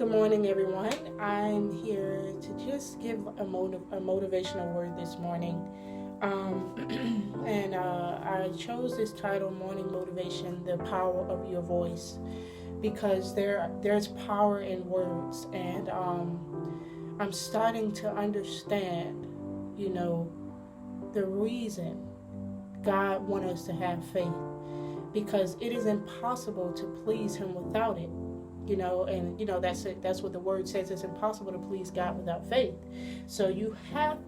Good morning, everyone. I'm here to just give a motivational word this morning. And I chose this title, Morning Motivation, The Power of Your Voice, because there's power in words. And I'm starting to understand, the reason God wants us to have faith, because it is impossible to please Him without it. That's it. That's what the word says. It's impossible to please God without faith. So you have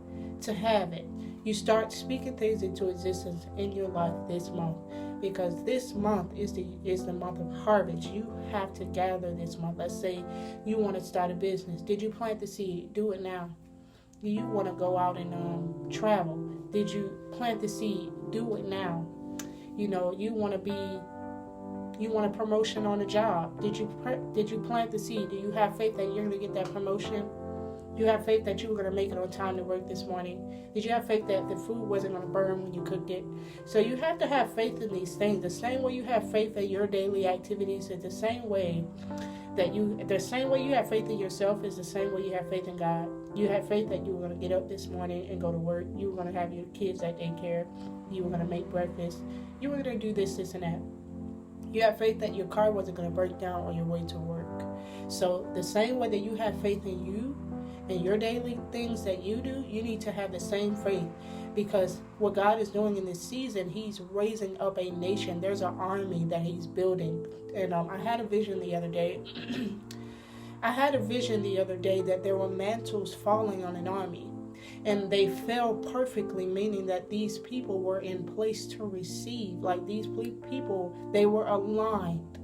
to have it. You start speaking things into existence in your life this month, because this month is the month of harvest. You have to gather this month. Let's say you want to start a business. Did you plant the seed? Do it now. You want to go out and travel. Did you plant the seed? Do it now. You want a promotion on a job. Did you plant the seed? Do you have faith that you're going to get that promotion? You have faith that you were going to make it on time to work this morning? Did you have faith that the food wasn't going to burn when you cooked it? So you have to have faith in these things. The same way you have faith in your daily activities is the same way you have faith in yourself is the same way you have faith in God. You have faith that you were going to get up this morning and go to work. You were going to have your kids at daycare. You were going to make breakfast. You were going to do this, and that. You have faith that your car wasn't going to break down on your way to work. So the same way that you have faith in you and your daily things that you do, you need to have the same faith, because what God is doing in this season, He's raising up a nation. There's an army that He's building. And I had a vision the other day. That there were mantles falling on an army. And they fell perfectly, meaning that these people were in place to receive. Like these people, they were aligned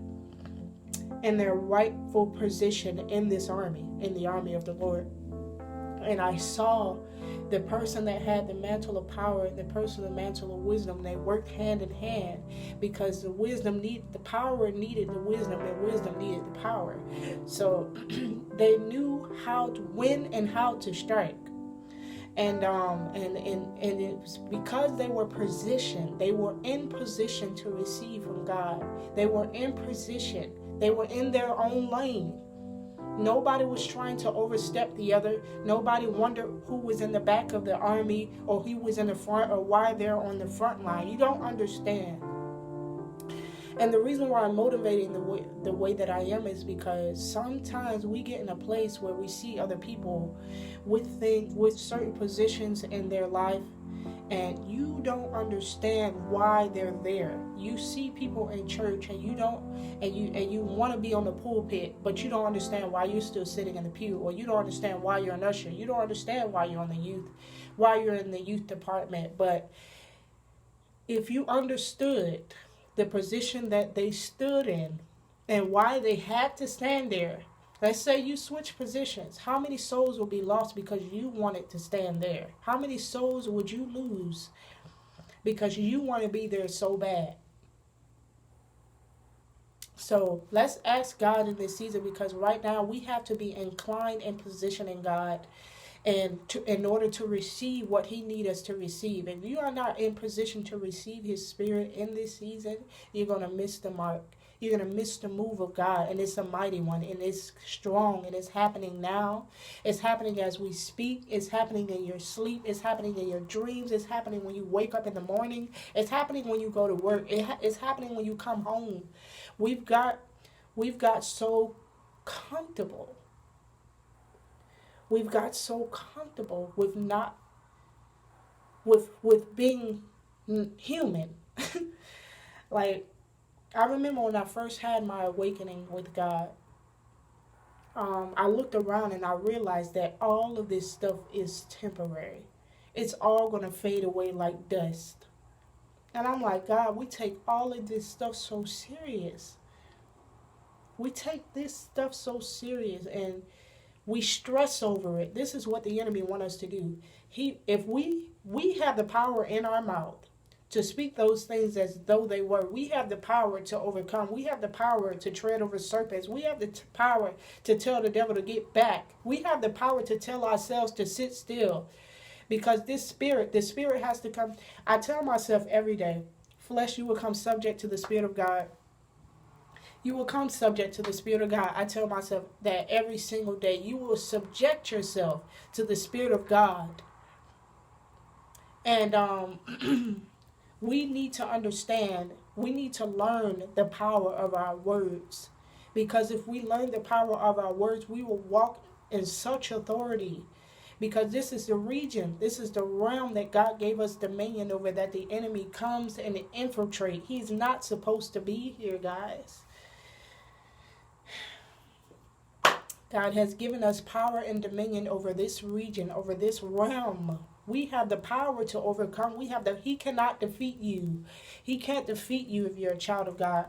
in their rightful position in this army, in the army of the Lord. And I saw the person that had the mantle of power and the person the mantle of wisdom, they worked hand in hand, because the power needed the wisdom, and wisdom needed the power. So they knew how to win and how to strike. And it was because they were in position to receive from God. They were in position. They were in their own lane. Nobody was trying to overstep the other. Nobody wondered who was in the back of the army or who was in the front or why they're on the front line. You don't understand. And the reason why I'm motivating the way that I am is because sometimes we get in a place where we see other people with certain positions in their life, and you don't understand why they're there. You see people in church and you want to be on the pulpit, but you don't understand why you're still sitting in the pew, or you don't understand why you're an usher. You don't understand why you're in the youth department. But if you understood the position that they stood in and why they had to stand there. Let's say you switch positions. How many souls will be lost because you wanted to stand there? How many souls would you lose because you want to be there so bad? So let's ask God in this season, because right now we have to be inclined and positioned in God, and in order to receive what He needs us to receive. If you are not in position to receive His Spirit in this season, you're going to miss the mark. You're going to miss the move of God, and it's a mighty one, and it's strong, and it's happening now. It's happening as we speak. It's happening in your sleep. It's happening in your dreams. It's happening when you wake up in the morning. It's happening when you go to work. It's happening when you come home. We've got so comfortable. We've got so comfortable with being human. Like, I remember when I first had my awakening with God, I looked around and I realized that all of this stuff is temporary. It's all going to fade away like dust. And I'm like, God, we take all of this stuff so serious. We take this stuff so serious, and we stress over it. This is what the enemy wants us to do. If we have the power in our mouth to speak those things as though they were. We have the power to overcome. We have the power to tread over serpents. We have the power to tell the devil to get back. We have the power to tell ourselves to sit still, because the spirit has to come. I tell myself every day, flesh, you will come subject to the Spirit of God. You will come subject to the Spirit of God. I tell myself that every single day. You will subject yourself to the Spirit of God. And we need to understand, we need to learn the power of our words. Because if we learn the power of our words, we will walk in such authority. Because this is the region, this is the realm that God gave us dominion over, that the enemy comes and infiltrate. He's not supposed to be here, guys. God has given us power and dominion over this region, over this realm. We have the power to overcome. He cannot defeat you. He can't defeat you if you're a child of God.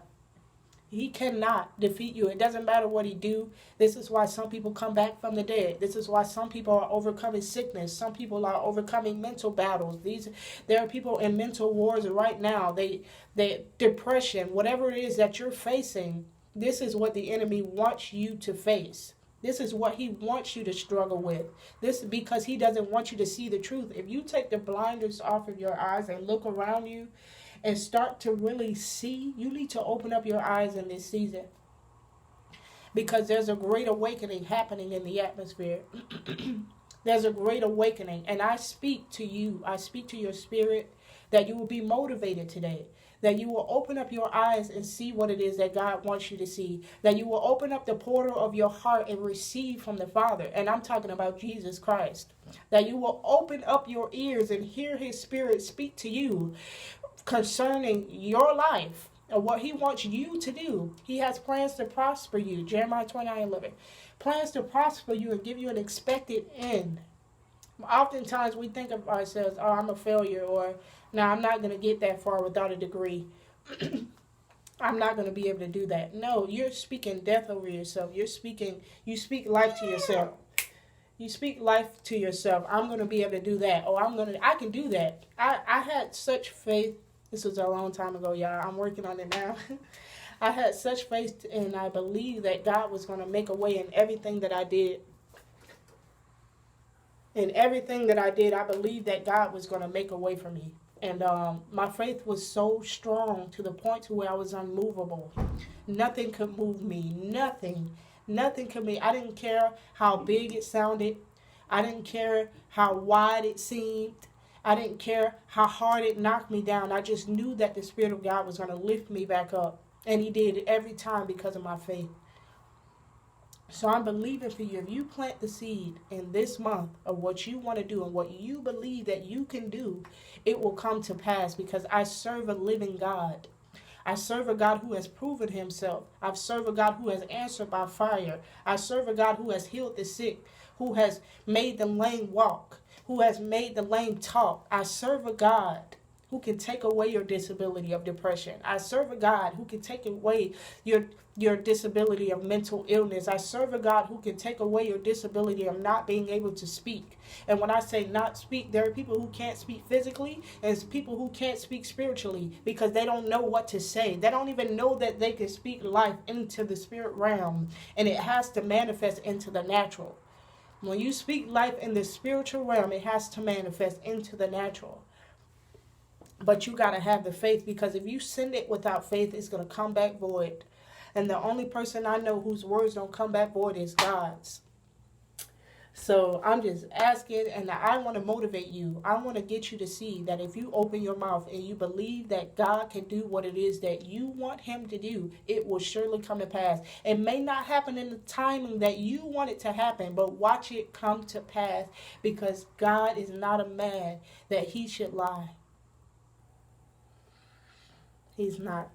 He cannot defeat you. It doesn't matter what he do. This is why some people come back from the dead. This is why some people are overcoming sickness. Some people are overcoming mental battles. There are people in mental wars right now. They depression, whatever it is that you're facing, this is what the enemy wants you to face. This is what he wants you to struggle with. This is because he doesn't want you to see the truth. If you take the blinders off of your eyes and look around you and start to really see, you need to open up your eyes in this season. Because there's a great awakening happening in the atmosphere. There's a great awakening. And I speak to you. I speak to your spirit that you will be motivated today. That you will open up your eyes and see what it is that God wants you to see. That you will open up the portal of your heart and receive from the Father. And I'm talking about Jesus Christ. That you will open up your ears and hear his spirit speak to you concerning your life and what he wants you to do. He has plans to prosper you. Jeremiah 29:11. Plans to prosper you and give you an expected end. Oftentimes we think of ourselves, oh, I'm a failure, or no, I'm not going to get that far without a degree. I'm not going to be able to do that. No, you're speaking death over yourself. You speak life to yourself. You speak life to yourself. I'm going to be able to do that. Oh, I can do that. I had such faith. This was a long time ago, y'all. I'm working on it now. I had such faith, and I believed that God was going to make a way in everything that I did. In everything that I did, I believed that God was going to make a way for me. And my faith was so strong to the point to where I was unmovable. Nothing could move me. Nothing could be. I didn't care how big it sounded. I didn't care how wide it seemed. I didn't care how hard it knocked me down. I just knew that the Spirit of God was going to lift me back up. And he did it every time because of my faith. So I'm believing for you. If you plant the seed in this month of what you want to do and what you believe that you can do, it will come to pass, because I serve a living God. I serve a God who has proven himself. I serve a God who has answered by fire. I serve a God who has healed the sick, who has made the lame walk, who has made the lame talk. I serve a God who can take away your disability of depression. I serve a God who can take away your disability of mental illness. I serve a God who can take away your disability of not being able to speak. And when I say not speak, there are people who can't speak physically, and it's people who can't speak spiritually because they don't know what to say. They don't even know that they can speak life into the spirit realm, and it has to manifest into the natural. When you speak life in the spiritual realm, it has to manifest into the natural. But you got to have the faith, because if you send it without faith, it's going to come back void. And the only person I know whose words don't come back void is God's. So I'm just asking, and I want to motivate you. I want to get you to see that if you open your mouth and you believe that God can do what it is that you want him to do, it will surely come to pass. It may not happen in the timing that you want it to happen, but watch it come to pass, because God is not a man that he should lie. He's not.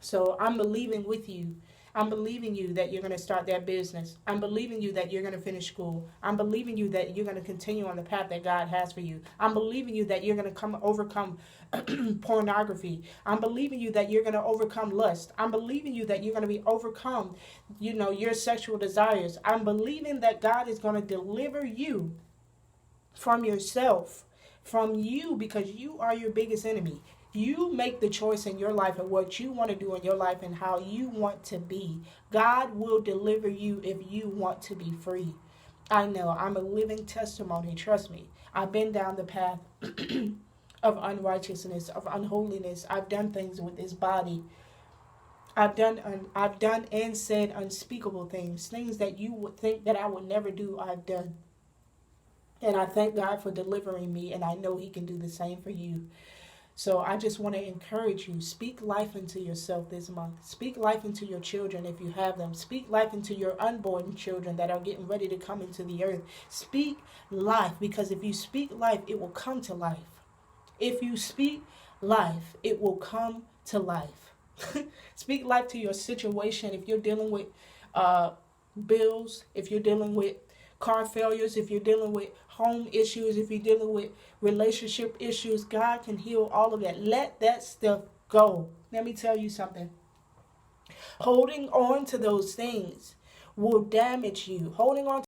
So I'm believing with you. I'm believing you that you're going to start that business. I'm believing you that you're going to finish school. I'm believing you that you're going to continue on the path that God has for you. I'm believing you that you're going to overcome pornography. I'm believing you that you're going to overcome lust. I'm believing you that you're going to overcome, your sexual desires. I'm believing that God is going to deliver you from yourself, from you, because you are your biggest enemy. You make the choice in your life of what you want to do in your life and how you want to be. God will deliver you if you want to be free. I know. I'm a living testimony. Trust me. I've been down the path of unrighteousness, of unholiness. I've done things with this body I've done and said unspeakable things, things that you would think that I would never do. I've done, and I thank God for delivering me, and I know He can do the same for you. So I just want to encourage you. Speak life into yourself this month. Speak life into your children if you have them. Speak life into your unborn children that are getting ready to come into the earth. Speak life, because if you speak life, it will come to life. If you speak life, it will come to life. Speak life to your situation. If you're dealing with uh, bills, if you're dealing with car failures, if you're dealing with home issues, if you're dealing with relationship issues, God can heal all of that. Let that stuff go. Let me tell you something. Holding on to those things will damage you. Holding on